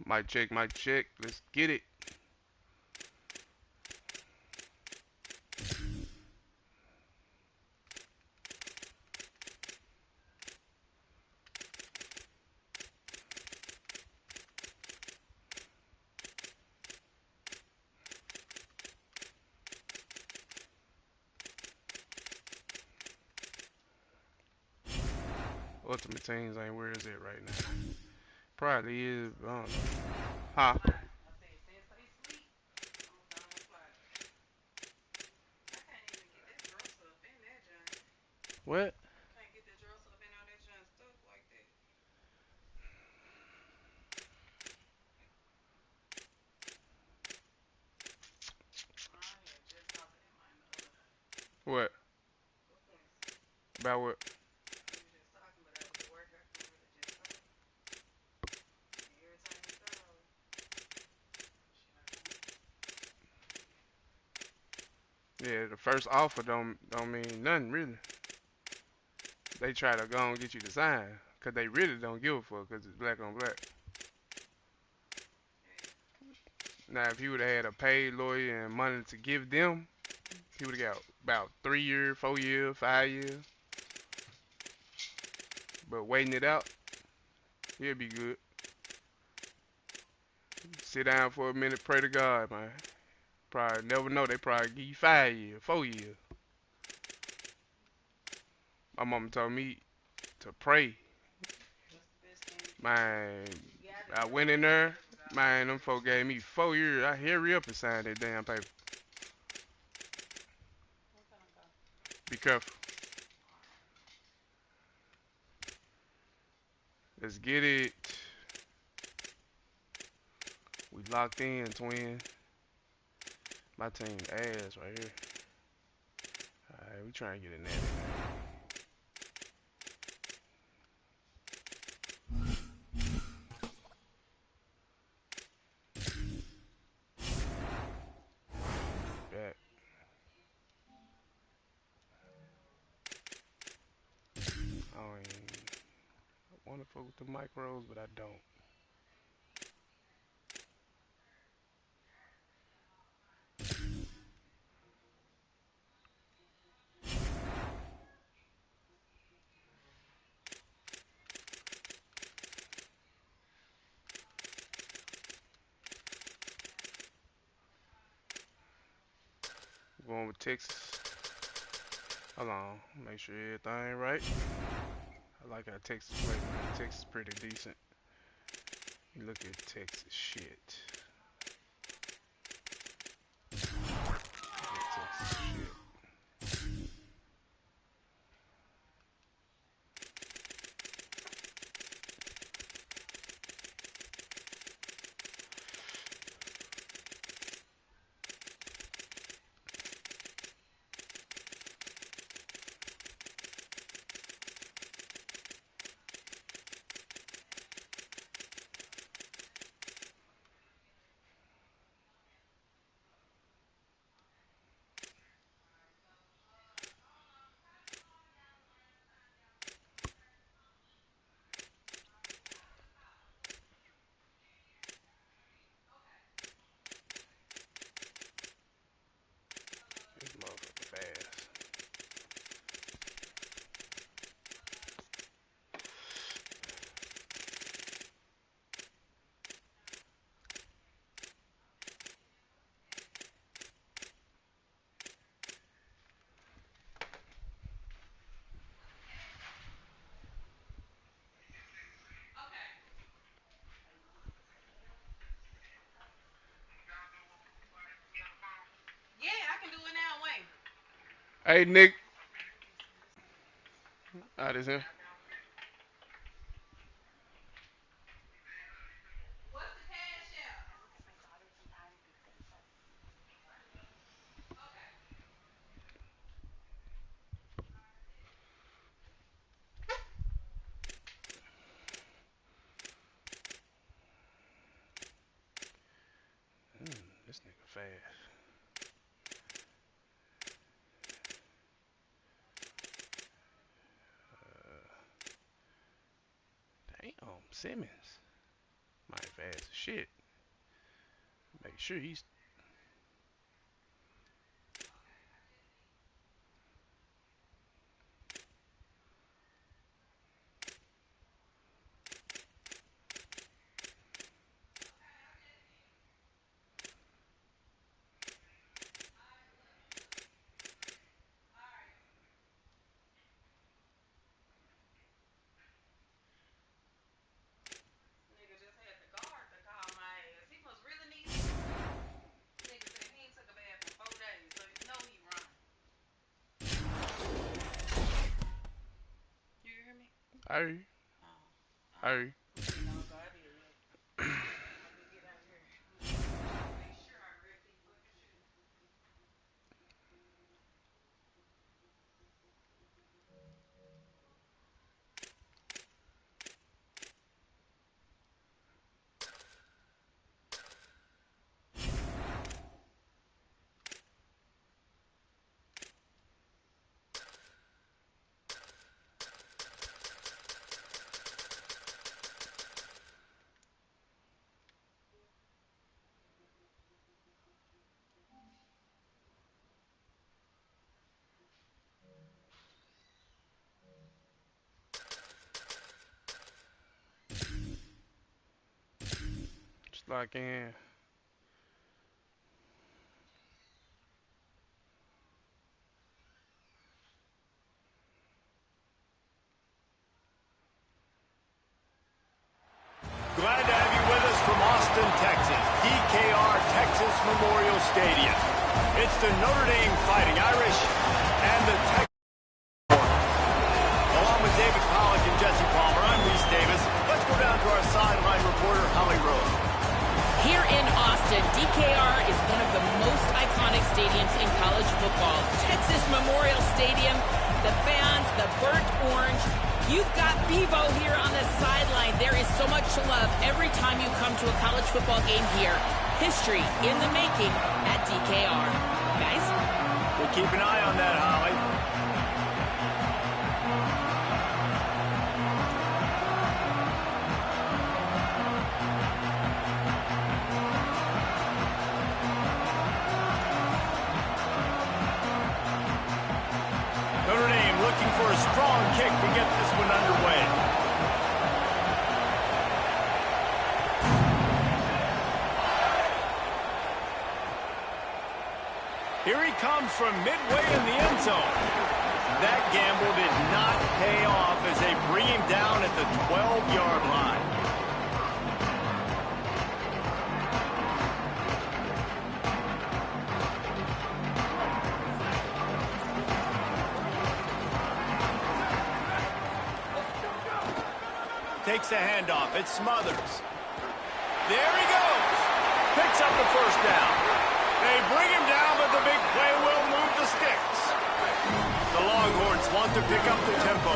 Mic check, mic check. Let's get it. Ultimate Teams ain't where is it right now? Probably is. I don't know. Huh? What? What? About what? Yeah, the first offer don't mean nothing really. They try to go and get you to sign, cause they really don't give a fuck, cause it's black on black. Now, if he would have had a paid lawyer and money to give them, he would have got about 3 years, 4 years, 5 years. But waiting it out, he'll be good. Sit down for a minute, pray to God, man. Probably never know. They probably give you 5 years, 4 years. My mama told me to pray. Man, I went in there. Man, them folk gave me 4 years. I hurry up and sign that damn paper. Be careful. Let's get it. We locked in, twin. My team ass right here. Alright, we trying to get in there. Back. I don't even want to fuck with the micros, but I don't. Going with Texas. Hold on, make sure everything right. I like how Texas play, man. Texas pretty decent. You look at Texas shit. Look at Texas shit. This motherfucker fast. Hey, Nick. Alright, this him. This nigga fast. Damn, Simmons. My fast. fast as shit. Make sure he's. Hey, hey. Just lock in. Glad to have you with us from Austin, Texas, DKR Texas Memorial Stadium. It's the Notre Dame Fighting Irish and the Texas. Along with David Pollock and Jesse Palmer, I'm Reese Davis. Let's go down to our sideline reporter, Holly Rose. Here in Austin, DKR is one of the most iconic stadiums in college football. Texas Memorial Stadium, the fans, the burnt orange. You've got Bevo here on the sideline. There is so much love every time you come to a college football game here. History in the making at DKR. Guys? We'll keep an eye on that, Holly. Notre Dame looking for a strong kick to get this one underway. Here he comes from midway in the end zone. That gamble did not pay off as they bring him down at the 12-yard line. Takes the handoff. It's Smothers. There he goes. Picks up the first down. They bring him down, but the big play will move the sticks. The Longhorns want to pick up the tempo.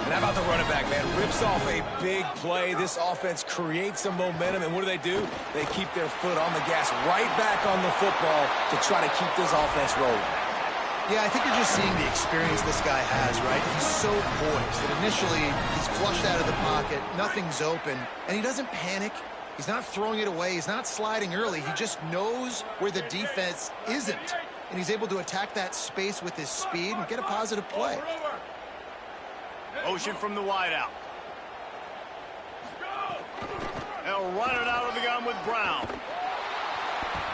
And how about the running back, man? Rips off a big play. This offense creates some momentum, and what do? They keep their foot on the gas, right back on the football to try to keep this offense rolling. Yeah, I think you're just seeing the experience this guy has, right? He's so poised that initially he's flushed out of the pocket, nothing's open, and he doesn't panic. He's not throwing it away. He's not sliding early. He just knows where the defense isn't, and he's able to attack that space with his speed and get a positive play. Motion from the wideout. They'll run it out of the gun with Brown.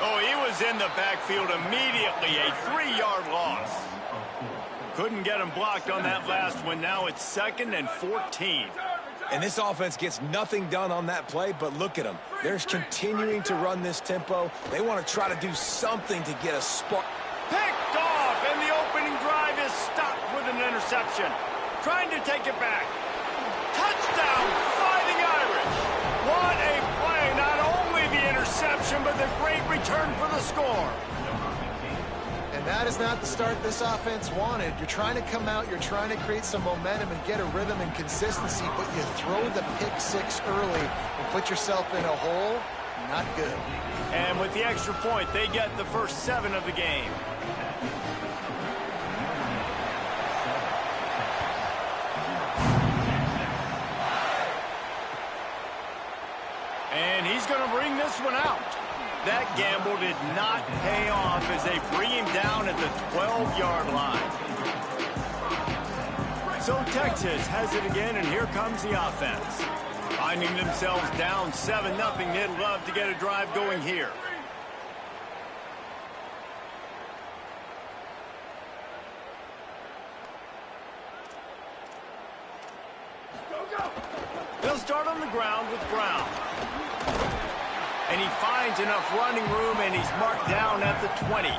Oh, he was in the backfield immediately. A 3-yard loss. Couldn't get him blocked on that last one. Now it's 2nd and 14. And this offense gets nothing done on that play, but look at them. They're continuing to run this tempo. They want to try to do something to get a spark. Picked off, and the opening drive is stopped with an interception. Trying to take it back. Touchdown, Fighting Irish. What a play. Not only the interception, but the great return for the score. And that is not the start this offense wanted. You're trying to come out, you're trying to create some momentum and get a rhythm and consistency, but you throw the pick six early and put yourself in a hole. Not good. And with the extra point, they get the first 7 of the game. And going to bring this one out. That gamble did not pay off as they bring him down at the 12-yard line. So Texas has it again, and here comes the offense. Finding themselves down 7-0, they'd love to get a drive going here. They'll start on the ground with Brown. And he finds enough running room, and he's marked down at the 20.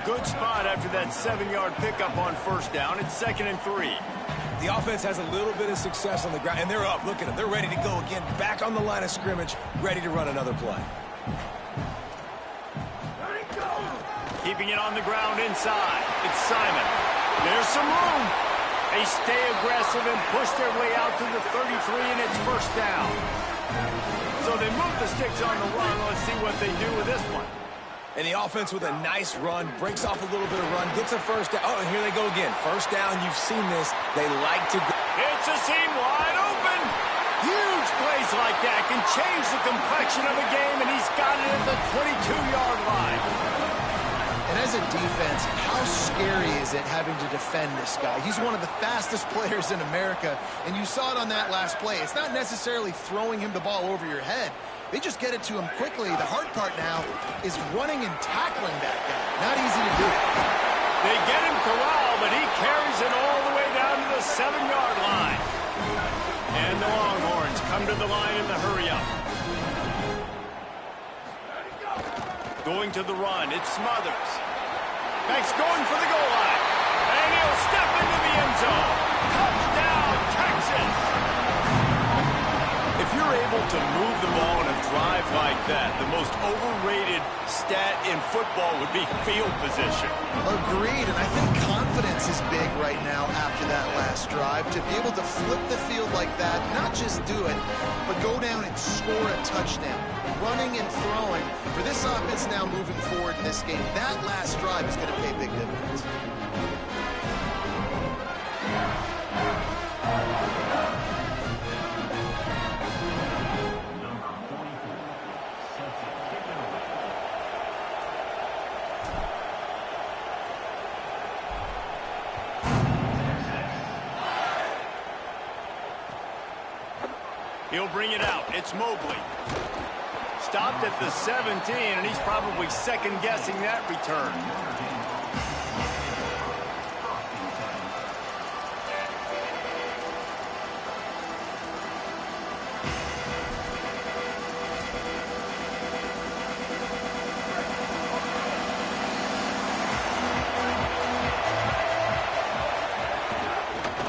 Good spot after that 7-yard pickup on first down. It's 2nd and 3. The offense has a little bit of success on the ground, and they're up. Look at them. They're ready to go again. Back on the line of scrimmage, ready to run another play. Keeping it on the ground inside. It's Simon. There's some room. They stay aggressive and push their way out to the 33, and it's first down. So they move the sticks on the run. Let's see what they do with this one. And the offense with a nice run, breaks off a little bit of run, gets a first down. Oh, and here they go again. First down, you've seen this. They like to go. It's a seam wide open. Huge plays like that can change the complexion of a game, and he's got it at the 22-yard line. And as a defense, how scary is it having to defend this guy? He's one of the fastest players in America, and you saw it on that last play. It's not necessarily throwing him the ball over your head. They just get it to him quickly. The hard part now is running and tackling that guy. Not easy to do. They get him corralled, but he carries it all the way down to the 7-yard line. And the Longhorns come to the line in the hurry-up. Going to the run, it's Smothers. Banks going for the goal line. And he'll step into the end zone. Touchdown, Texas! If you're able to move the ball in a drive like that, the most overrated stat in football would be field position. Agreed, and I think confidence is big right now after that last drive. To be able to flip the field like that, not just do it, but go down and score a touchdown. Running and throwing. For this offense now moving forward in this game, that last drive is going to pay big dividends. He'll bring it out. It's Mobley. Stopped at the 17, and he's probably second-guessing that return.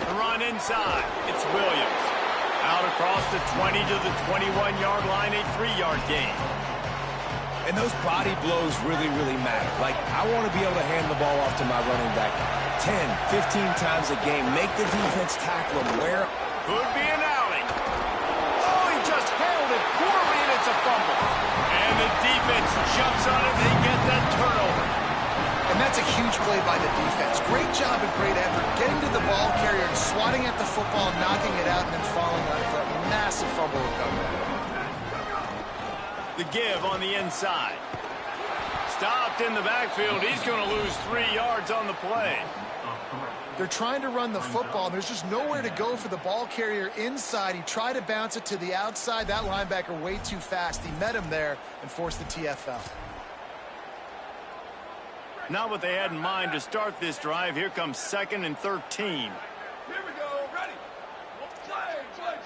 The run inside. It's Williams. Out across the 20 to the 21-yard line, a 3-yard gain. And those body blows really, really matter. Like, I want to be able to hand the ball off to my running back 10, 15 times a game. Make the defense tackle him where... Could be an alley. Oh, he just handled it poorly, and it's a fumble. And the defense jumps on it. They get that turnover. And that's a huge play by the defense. Great job and great effort getting to the ball carrier and swatting at the football, knocking it out, and then falling on it for a massive fumble recovery. The give on the inside. Stopped in the backfield. He's going to lose 3 yards on the play. They're trying to run the football, and there's just nowhere to go for the ball carrier inside. He tried to bounce it to the outside. That linebacker way too fast. He met him there and forced the TFL. Not what they had in mind to start this drive. Here comes 2nd and 13. Here we go. Ready. Play. Check.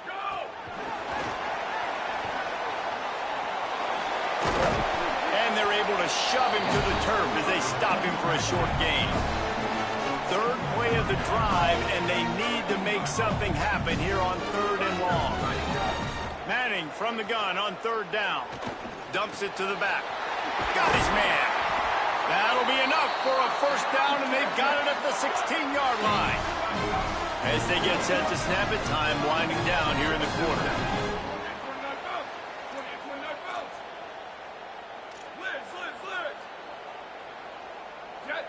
Go. And they're able to shove him to the turf as they stop him for a short gain. 3rd play of the drive, and they need to make something happen here on 3rd and long. Manning from the gun on 3rd down. Dumps it to the back. Got his man. That'll be enough for a first down, and they've got it at the 16-yard line. As they get set to snap it, time winding down here in the quarter. 29 bells. Lids. Jet.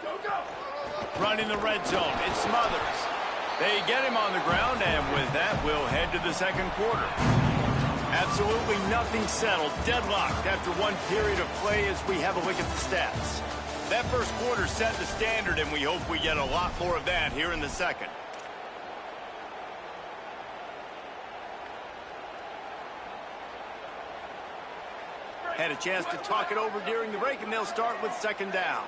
Go. Running the red zone, it's Smothers. They get him on the ground, and with that, we'll head to the second quarter. Absolutely nothing settled, deadlocked after one period of play as we have a look at the stats. That first quarter set the standard, and we hope we get a lot more of that here in the second. Had a chance to talk it over during the break, and they'll start with second down.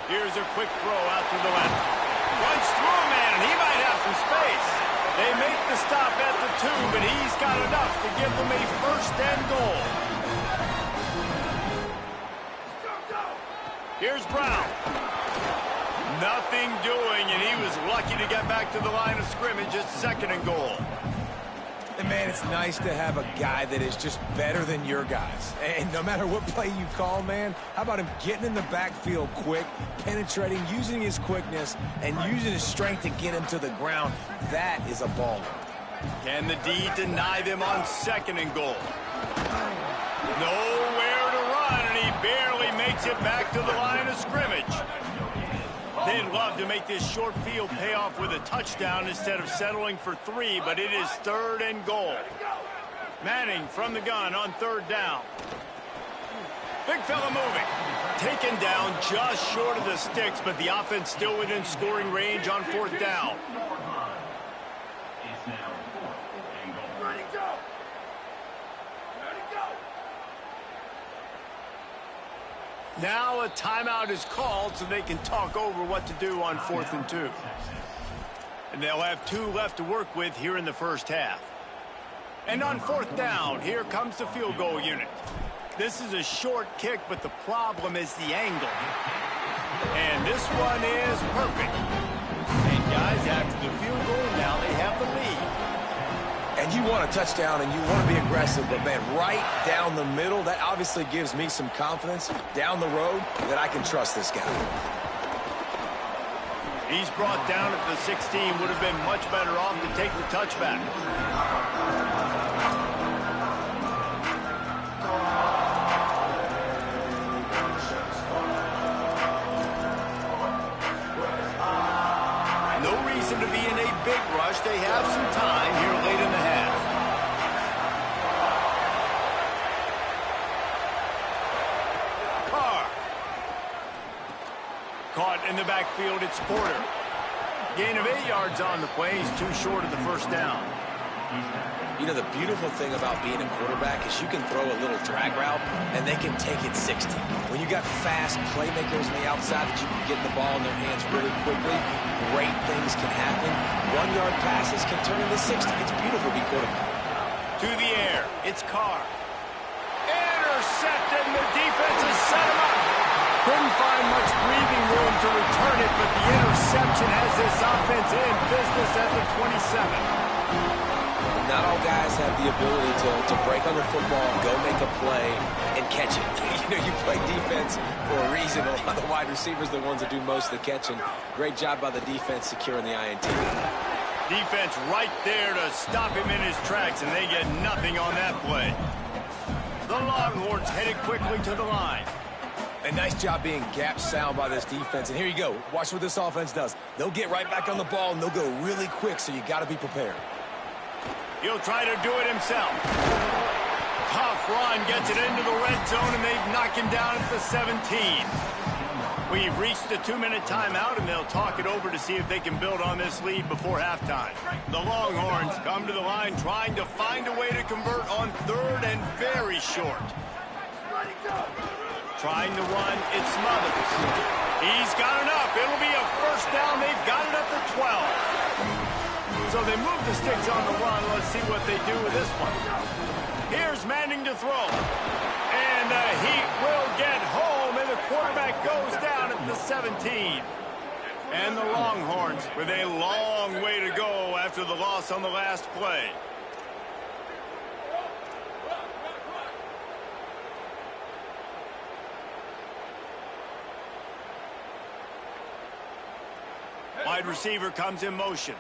Here's a quick throw out to the left. Runs through a man, and he might have some space. They make the stop at the 2, but he's got enough to give them a first and goal. Here's Brown. Nothing doing, and he was lucky to get back to the line of scrimmage at second and goal. And man, it's nice to have a guy that is just better than your guys. And no matter what play you call, man, how about him getting in the backfield quick, penetrating, using his quickness, and using his strength to get him to the ground? That is a baller. Can the D deny them on second and goal? Nowhere to run, and he barely makes it back to the line of scrimmage. They'd love to make this short field pay off with a touchdown instead of settling for 3, but it is third and goal. Manning from the gun on third down. Big fella moving. Taken down just short of the sticks, but the offense still within scoring range on fourth down. Now a timeout is called so they can talk over what to do on 4th and 2. And they'll have 2 left to work with here in the first half. And on 4th down, here comes the field goal unit. This is a short kick, but the problem is the angle. And this one is perfect. And guys, after the field goal, now they have the lead. And you want a touchdown and you want to be aggressive, but man, right down the middle, that obviously gives me some confidence down the road that I can trust this guy. He's brought down at the 16, would have been much better off to take the touchback. No reason to be in a big rush. They have some time here late in the half. Caught in the backfield, it's Porter. Gain of 8 yards on the play. He's too short of the first down. You know, the beautiful thing about being a quarterback is you can throw a little drag route, and they can take it 60. When you got fast playmakers on the outside that you can get the ball in their hands really quickly, great things can happen. 1-yard passes can turn into 60. It's beautiful to be quarterback. To the air, it's Carr. Intercepted, and the defense has set him up. Couldn't find much breathing room to return it, but the interception has this offense in business at the 27. Not all guys have the ability to break on the football, go make a play, and catch it. You know, you play defense for a reason. A lot of the wide receivers are the ones that do most of the catching. Great job by the defense securing the INT. Defense right there to stop him in his tracks, and they get nothing on that play. The Longhorns headed quickly to the line. A nice job being gap sound by this defense. And here you go. Watch what this offense does. They'll get right back on the ball, and they'll go really quick, so you got to be prepared. He'll try to do it himself. Tough run gets it into the red zone, and they knock him down at the 17. We've reached the 2-minute timeout, and they'll talk it over to see if they can build on this lead before halftime. The Longhorns come to the line trying to find a way to convert on third and very short. Trying to run, it's Smothers. He's got enough. It'll be a first down. They've got it at the 12. So they move the sticks on the run. Let's see what they do with this one. Here's Manning to throw. And the Heat will get home, and the quarterback goes down at the 17. And the Longhorns with a long way to go after the loss on the last play. Wide receiver comes in motion.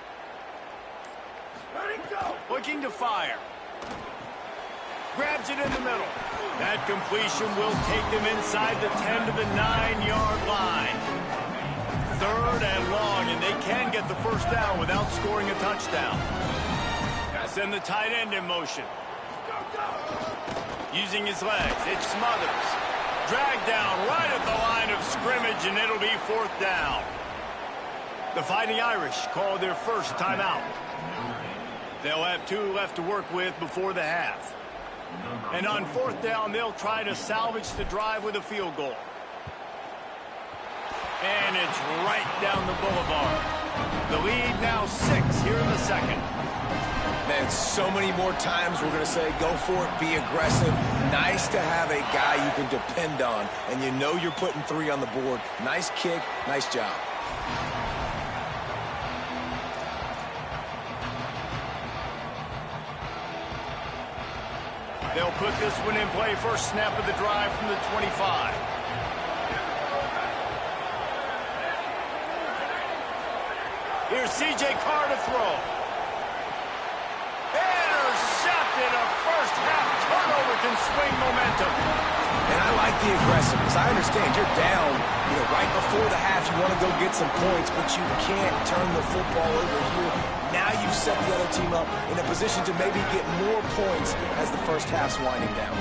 Looking to fire. Grabs it in the middle. That completion will take them inside the 10 to the 9-yard line. 3rd and long, and they can get the first down without scoring a touchdown. Send the tight end in motion. Using his legs, it's Smothers. Dragged down right at the line of scrimmage, and it'll be 4th down. The Fighting Irish call their first timeout. They'll have 2 left to work with before the half. And on 4th down, they'll try to salvage the drive with a field goal. And it's right down the boulevard. The lead now 6 here in the second. Man, so many more times we're going to say, go for it, be aggressive. Nice to have a guy you can depend on, and you know you're putting 3 on the board. Nice kick, nice job. They'll put this one in play. First snap of the drive from the 25. Here's C.J. Carr to throw. Intercepted. A first-half turnover can swing momentum. And I like the aggressiveness. I understand you're down, right before the half. You want to go get some points, but you can't turn the football over here. Now you've set the other team up in a position to maybe get more points as the first half's winding down.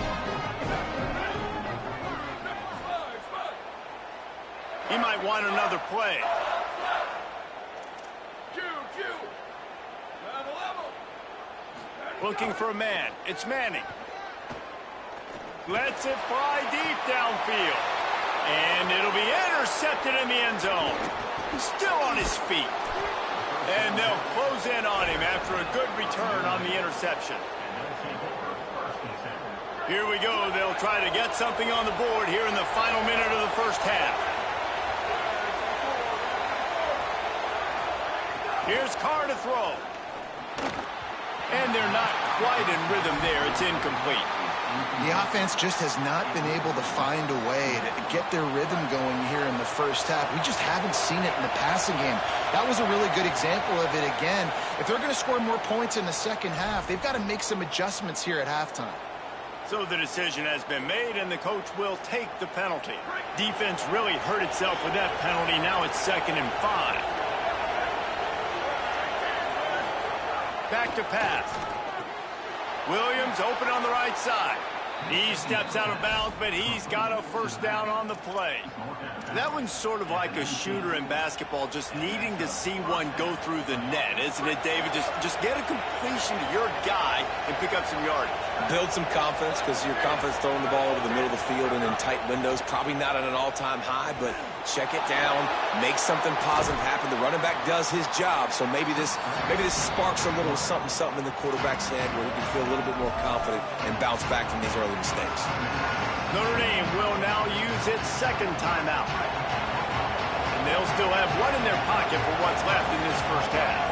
He might want another play. Looking for a man. It's Manning. Lets it fly deep downfield. And it'll be intercepted in the end zone. He's still on his feet. And they'll close in on him after a good return on the interception. Here we go. They'll try to get something on the board here in the final minute of the first half. Here's Carr to throw. And they're not quite in rhythm there. It's incomplete. The offense just has not been able to find a way to get their rhythm going here in the first half. We just haven't seen it in the passing game. That was a really good example of it again. If they're going to score more points in the second half, they've got to make some adjustments here at halftime. So the decision has been made, and the coach will take the penalty. Defense really hurt itself with that penalty. Now it's 2nd and 5. Back to pass. Williams open on the right side. He steps out of bounds, but he's got a first down on the play. That one's sort of like a shooter in basketball, just needing to see one go through the net, isn't it, David? Just get a completion to your guy and pick up some yardage. Build some confidence, because your confidence throwing the ball over the middle of the field and in tight windows, probably not at an all-time high, but check it down, make something positive happen. The running back does his job, so maybe this sparks a little something in the quarterback's head where he can feel a little bit more confident and bounce back from these early mistakes. Notre Dame will now use its 2nd timeout. And they'll still have one in their pocket for what's left in this first half.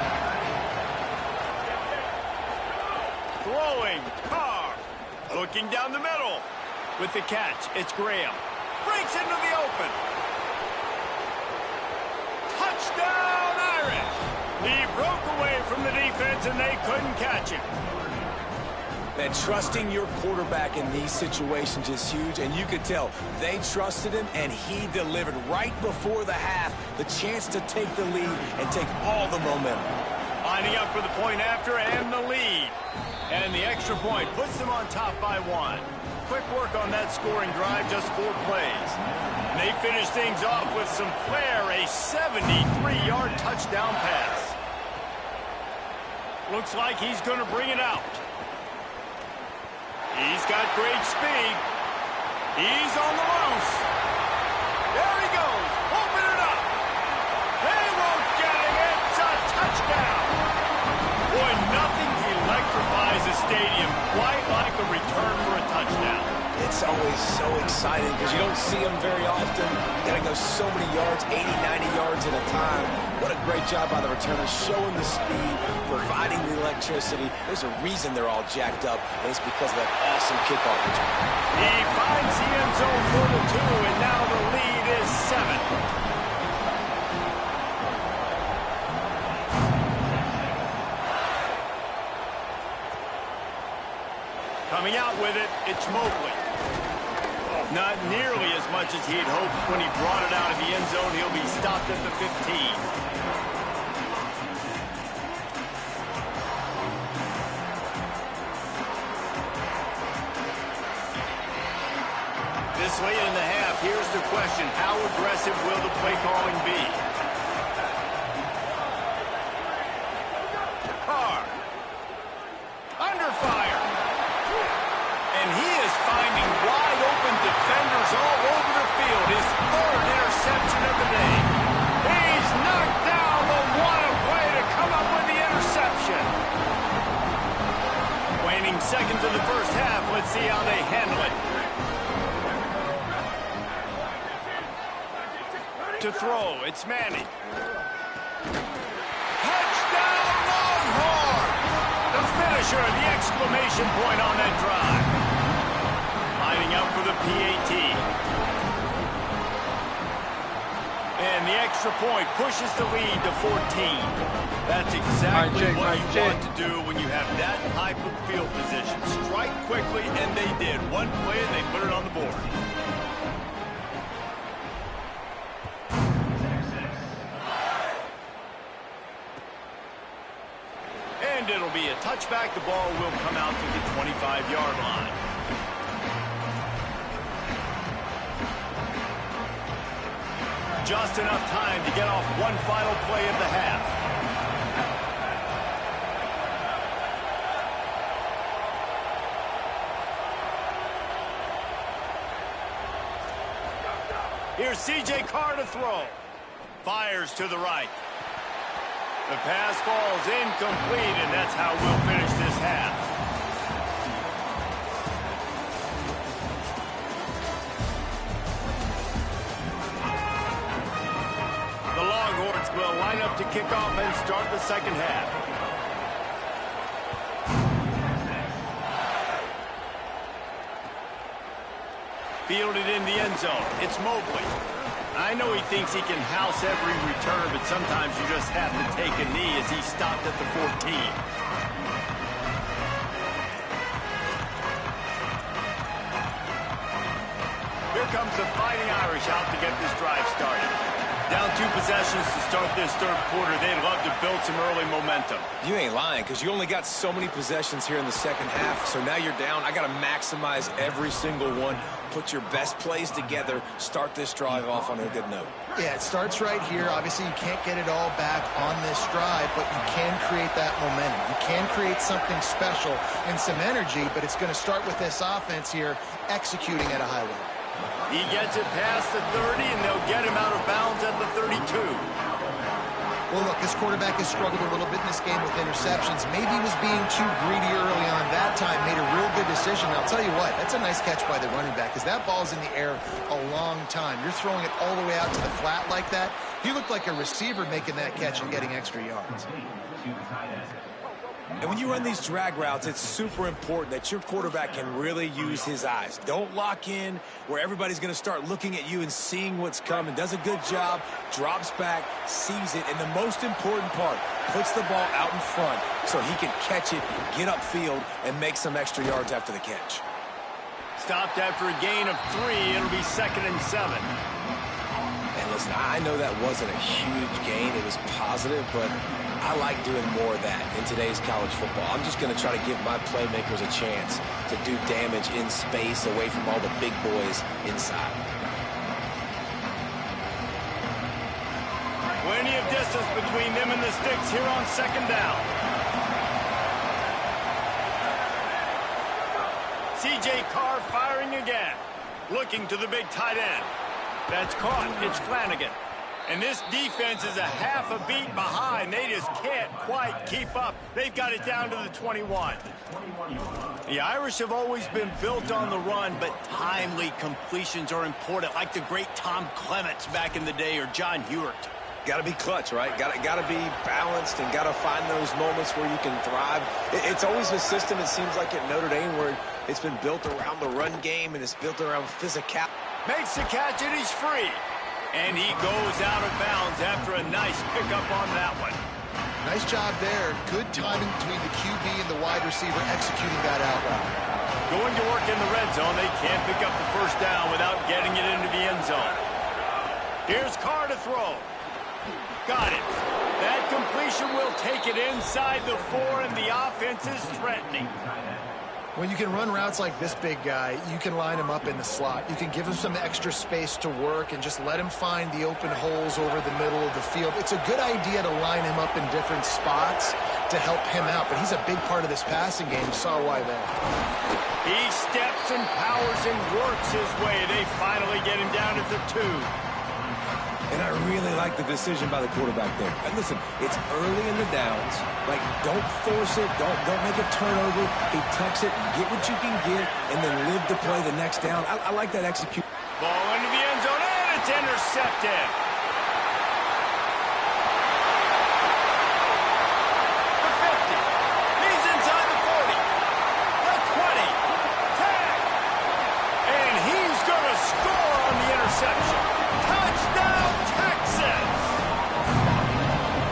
Throwing, Carr. Looking down the middle. With the catch, it's Graham. Breaks into the open. Touchdown, Irish. He broke away from the defense, and they couldn't catch him. Man, trusting your quarterback in these situations is huge, and you could tell they trusted him, and he delivered right before the half, the chance to take the lead and take all the momentum. Lining up for the point after and the lead. And the extra point puts them on top by 1. Quick work on that scoring drive, just 4 plays. And they finish things off with some flair, a 73-yard touchdown pass. Looks like he's going to bring it out. He's got great speed. He's on the loose. There he goes. Open it up. They won't get him. It's a touchdown. Boy, nothing electrifies a stadium quite like a return for a touchdown. It's always so exciting because you don't see them very often. You got to go so many yards, 80, 90 yards at a time. What a great job by the returner, showing the speed, providing the electricity. There's a reason they're all jacked up, and it's because of that awesome kickoff return. He finds the end zone for the 2, and now the lead is 7. Coming out with it, it's Mobley. Not nearly as much as he had hoped when he brought it out of the end zone. He'll be stopped at the 15. This late in the half, here's the question. How aggressive will the play calling be? Carr. Under fire. And he is finding wide open defenders all over the field. His third interception of the day. He's knocked down, but what a play to come up with the interception. Waning seconds of the first half. Let's see how they handle it. To throw, it's Manning. Touchdown, Longhorn! The finisher, the exclamation point on that drive. Lining up for the PAT. And the extra point pushes the lead to 14. That's exactly what you want to do when you have that type of field position. Strike quickly, and they did. One play, and they put it on the board. And it'll be a touchback. The ball will come out to the 25-yard line. Just enough time to get off one final play of the half. Here's C.J. Carr to throw. Fires to the right. The pass falls incomplete, and that's how we'll finish this half. The Longhorns will line up to kick off and start the second half. Fielded in the end zone. It's Mobley. I know he thinks he can house every return, but sometimes you just have to take a knee as he stopped at the 14. Here comes the Fighting Irish out to get this drive started. Down 2 possessions to start this third quarter. They'd love to build some early momentum. You ain't lying, because you only got so many possessions here in the second half, so now you're down. I got to maximize every single one. Put your best plays together. Start this drive off on a good note. Yeah, it starts right here. Obviously, you can't get it all back on this drive, but you can create that momentum. You can create something special and some energy, but it's going to start with this offense here executing at a high level. He gets it past the 30, and they'll get him out of bounds at the 32. Well, look, this quarterback has struggled a little bit in this game with interceptions. Maybe he was being too greedy early on. That time made a real good decision. And I'll tell you what, that's a nice catch by the running back, because that ball's in the air a long time. You're throwing it all the way out to the flat like that. He looked like a receiver making that catch and getting extra yards. And when you run these drag routes, it's super important that your quarterback can really use his eyes. Don't lock in where everybody's going to start looking at you and seeing what's coming. Does a good job, drops back, sees it, and the most important part, puts the ball out in front so he can catch it, get upfield, and make some extra yards after the catch. Stopped after a gain of 3. It'll be 2nd and 7. And listen, I know that wasn't a huge gain. It was positive, but I like doing more of that in today's college football. I'm just going to try to give my playmakers a chance to do damage in space away from all the big boys inside. Plenty of distance between them and the sticks here on 2nd down. C.J. Carr firing again. Looking to the big tight end. That's caught. It's Flanagan. And this defense is a half a beat behind. They just can't quite keep up. They've got it down to the 21. The Irish have always been built on the run, but timely completions are important, like the great Tom Clements back in the day or John Hewart. Got to be clutch, right? Got to be balanced and got to find those moments where you can thrive. It's always a system, it seems like, at Notre Dame where it's been built around the run game and it's built around physicality. Makes the catch and he's free. And he goes out of bounds after a nice pickup on that one. Nice job there. Good timing between the QB and the wide receiver executing that out route. Going to work in the red zone. They can't pick up the first down without getting it into the end zone. Here's Carr to throw. Got it. That completion will take it inside the 4, and the offense is threatening. When you can run routes like this big guy, you can line him up in the slot. You can give him some extra space to work and just let him find the open holes over the middle of the field. It's a good idea to line him up in different spots to help him out, but he's a big part of this passing game. You saw why there. He steps and powers and works his way. They finally get him down at the 2. And I really like the decision by the quarterback there. And listen, it's early in the downs. Like, don't force it. Don't make a turnover. He tucks it, get what you can get, and then live to play the next down. I like that execution. Ball into the end zone, and it's intercepted. The 50. He's inside the 40. The 20. 10. And he's going to score on the interception. Touchdown, Texas!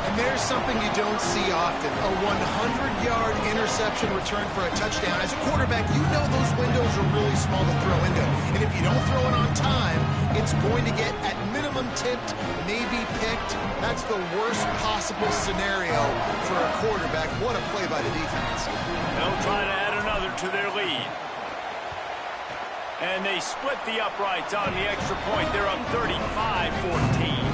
And there's something you don't see often, a 100-yard interception return for a touchdown. As a quarterback, you know those windows are really small to throw into. And if you don't throw it on time, it's going to get at minimum tipped, maybe picked. That's the worst possible scenario for a quarterback. What a play by the defense. They'll try to add another to their lead. And they split the uprights on the extra point. They're up 35-14.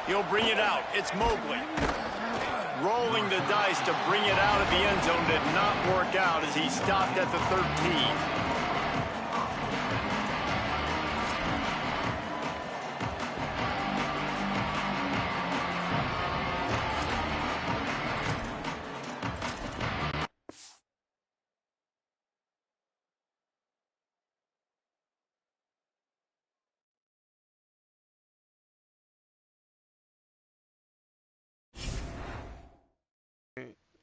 He'll bring it out. It's Mobley. Rolling the dice to bring it out of the end zone did not work out as he stopped at the 13.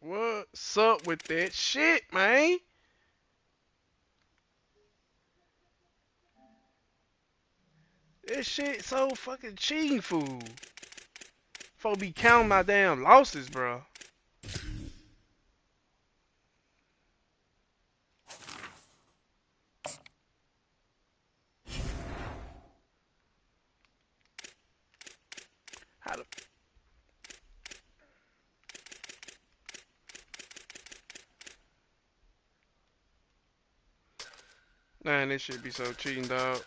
What's up with that shit, man? This shit so fucking cheating fool. Folk be counting my damn losses, bro. How the... Man, this shit be so cheating, dog.